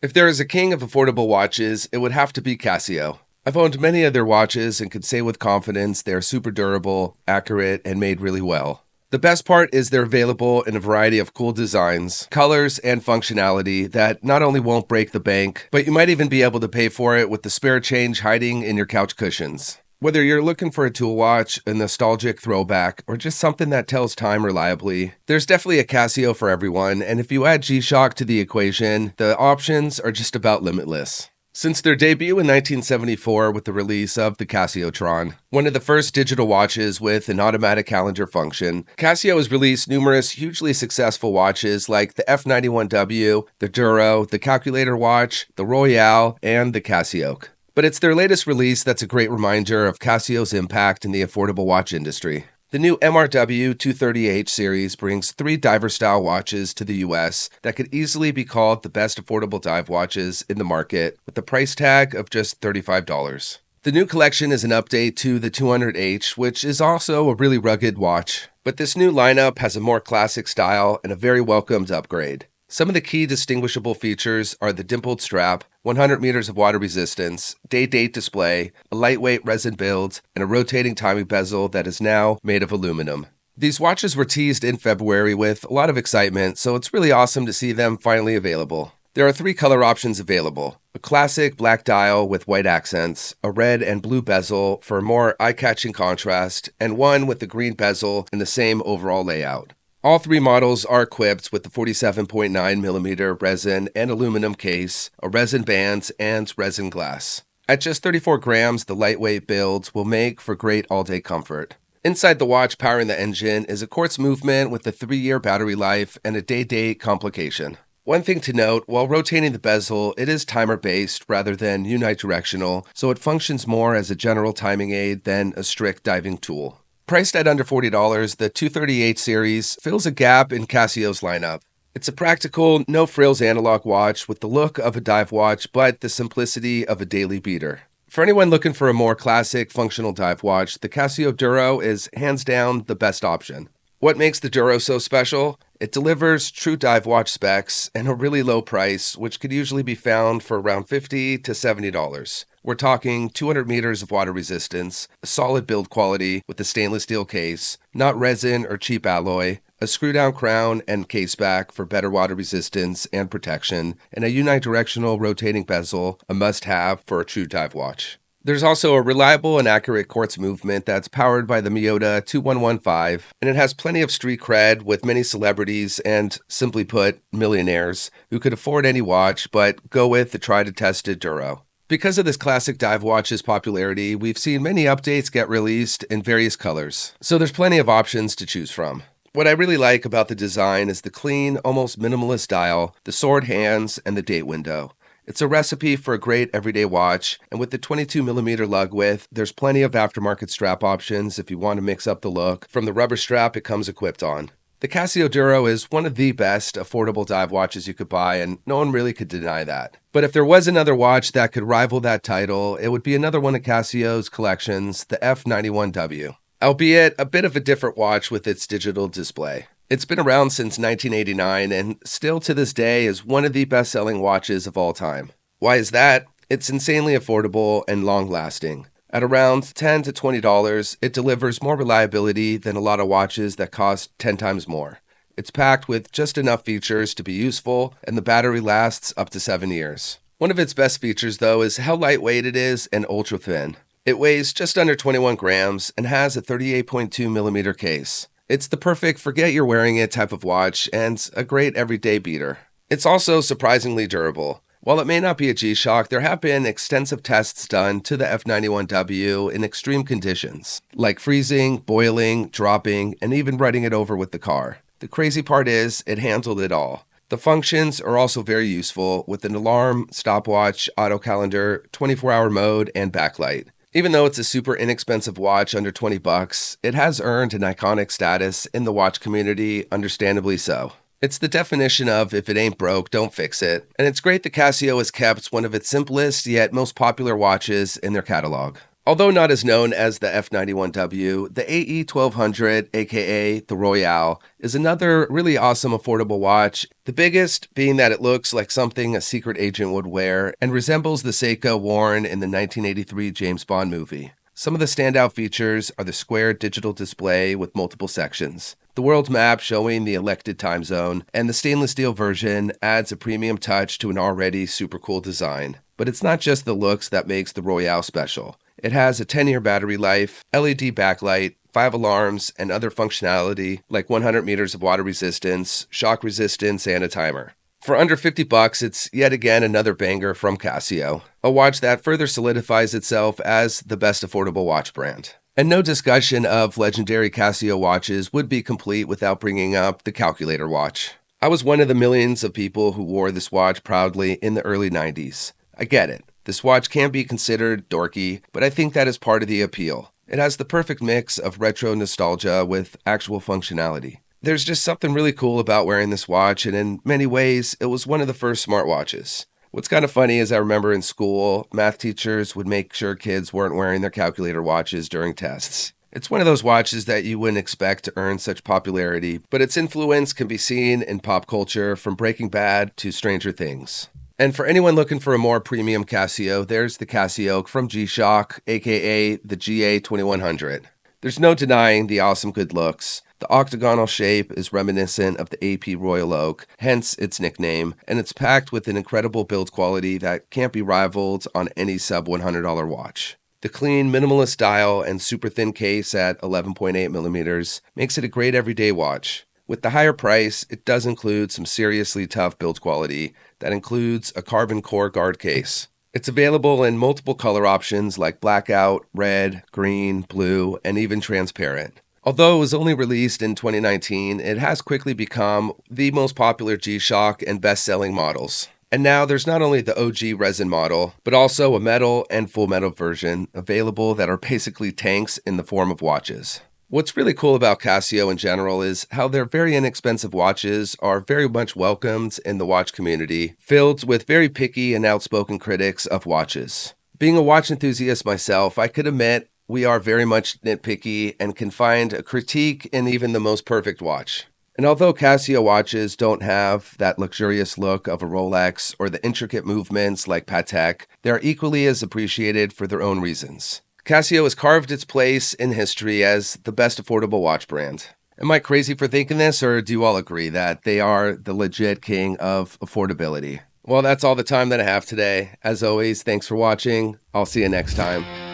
If there is a king of affordable watches, it would have to be Casio. I've owned many of their watches and can say with confidence they are super durable, accurate, and made really well. The best part is they're available in a variety of cool designs, colors, and functionality that not only won't break the bank, but you might even be able to pay for it with the spare change hiding in your couch cushions. Whether you're looking for a tool watch, a nostalgic throwback, or just something that tells time reliably, there's definitely a Casio for everyone, and if you add G-Shock to the equation, the options are just about limitless. Since their debut in 1974 with the release of the Casiotron, one of the first digital watches with an automatic calendar function, Casio has released numerous hugely successful watches like the F91W, the Duro, the Calculator watch, the Royale, and the Casioak. But it's their latest release that's a great reminder of Casio's impact in the affordable watch industry. The new MRW-230H series brings 3 diver-style watches to the US that could easily be called the best affordable dive watches in the market, with a price tag of just $35. The new collection is an update to the 200H, which is also a really rugged watch. But this new lineup has a more classic style and a very welcomed upgrade. Some of the key distinguishable features are the dimpled strap, 100 meters of water resistance, day-date display, a lightweight resin build, and a rotating timing bezel that is now made of aluminum. These watches were teased in February with a lot of excitement, so it's really awesome to see them finally available. There are 3 color options available: a classic black dial with white accents, a red and blue bezel for a more eye-catching contrast, and one with a green bezel in the same overall layout. All 3 models are equipped with the 47.9mm resin and aluminum case, a resin band, and resin glass. At just 34 grams, the lightweight build will make for great all-day comfort. Inside the watch powering the engine is a quartz movement with a 3-year battery life and a day-date complication. One thing to note, while rotating the bezel, it is timer-based rather than unidirectional, so it functions more as a general timing aid than a strict diving tool. Priced at under $40, the 230H series fills a gap in Casio's lineup. It's a practical, no-frills analog watch with the look of a dive watch but the simplicity of a daily beater. For anyone looking for a more classic, functional dive watch, the Casio Duro is hands down the best option. What makes the Duro so special? It delivers true dive watch specs and a really low price, which could usually be found for around $50 to $70. We're talking 200 meters of water resistance, a solid build quality with a stainless steel case, not resin or cheap alloy, a screw-down crown and case back for better water resistance and protection, and a unidirectional rotating bezel, a must-have for a true dive watch. There's also a reliable and accurate quartz movement that's powered by the Miyota 2115, and it has plenty of street cred with many celebrities and, simply put, millionaires who could afford any watch but go with the tried-and-tested Duro. Because of this classic dive watch's popularity, we've seen many updates get released in various colors, so there's plenty of options to choose from. What I really like about the design is the clean, almost minimalist dial, the sword hands, and the date window. It's a recipe for a great everyday watch, and with the 22mm lug width, there's plenty of aftermarket strap options if you want to mix up the look from the rubber strap it comes equipped on. The Casio Duro is one of the best affordable dive watches you could buy, and no one really could deny that. But if there was another watch that could rival that title, it would be another one of Casio's collections, the F91W. Albeit a bit of a different watch with its digital display. It's been around since 1989 and still to this day is one of the best-selling watches of all time. Why is that? It's insanely affordable and long-lasting. At around $10 to $20, it delivers more reliability than a lot of watches that cost 10 times more. It's packed with just enough features to be useful, and the battery lasts up to 7 years. One of its best features, though, is how lightweight it is and ultra-thin. It weighs just under 21 grams and has a 38.2mm case. It's the perfect forget-you're-wearing-it type of watch and a great everyday beater. It's also surprisingly durable. While it may not be a G-Shock, there have been extensive tests done to the F91W in extreme conditions, like freezing, boiling, dropping, and even running it over with the car. The crazy part is, it handled it all. The functions are also very useful, with an alarm, stopwatch, auto calendar, 24-hour mode, and backlight. Even though it's a super inexpensive watch under $20, it has earned an iconic status in the watch community, understandably so. It's the definition of if it ain't broke, don't fix it, and it's great that Casio has kept one of its simplest yet most popular watches in their catalog. Although not as known as the F91W, the AE1200, aka the Royale, is another really awesome affordable watch, the biggest being that it looks like something a secret agent would wear and resembles the Seiko worn in the 1983 James Bond movie. Some of the standout features are the square digital display with multiple sections, the world map showing the elected time zone, and the stainless steel version adds a premium touch to an already super cool design. But it's not just the looks that makes the Royale special. It has a 10-year battery life, LED backlight, 5 alarms, and other functionality like 100 meters of water resistance, shock resistance, and a timer. For under $50, it's yet again another banger from Casio, a watch that further solidifies itself as the best affordable watch brand. And no discussion of legendary Casio watches would be complete without bringing up the Calculator watch. I was one of the millions of people who wore this watch proudly in the early 90s. I get it. This watch can be considered dorky, but I think that is part of the appeal. It has the perfect mix of retro nostalgia with actual functionality. There's just something really cool about wearing this watch, and in many ways, it was one of the first smartwatches. What's kind of funny is I remember in school, math teachers would make sure kids weren't wearing their calculator watches during tests. It's one of those watches that you wouldn't expect to earn such popularity, but its influence can be seen in pop culture from Breaking Bad to Stranger Things. And for anyone looking for a more premium Casio, there's the Casioak from G-Shock, aka the GA2100. There's no denying the awesome good looks. The octagonal shape is reminiscent of the AP Royal Oak, hence its nickname, and it's packed with an incredible build quality that can't be rivaled on any sub-$100 watch. The clean, minimalist dial and super thin case at 11.8 millimeters makes it a great everyday watch. With the higher price, it does include some seriously tough build quality that includes a carbon core guard case. It's available in multiple color options like blackout, red, green, blue, and even transparent. Although it was only released in 2019, it has quickly become the most popular G-Shock and best-selling models. And now there's not only the OG resin model, but also a metal and full metal version available that are basically tanks in the form of watches. What's really cool about Casio in general is how their very inexpensive watches are very much welcomed in the watch community, filled with very picky and outspoken critics of watches. Being a watch enthusiast myself, I could admit we are very much nitpicky and can find a critique in even the most perfect watch. And although Casio watches don't have that luxurious look of a Rolex or the intricate movements like Patek, they are equally as appreciated for their own reasons. Casio has carved its place in history as the best affordable watch brand. Am I crazy for thinking this, or do you all agree that they are the legit king of affordability? Well, that's all the time that I have today. As always, thanks for watching. I'll see you next time.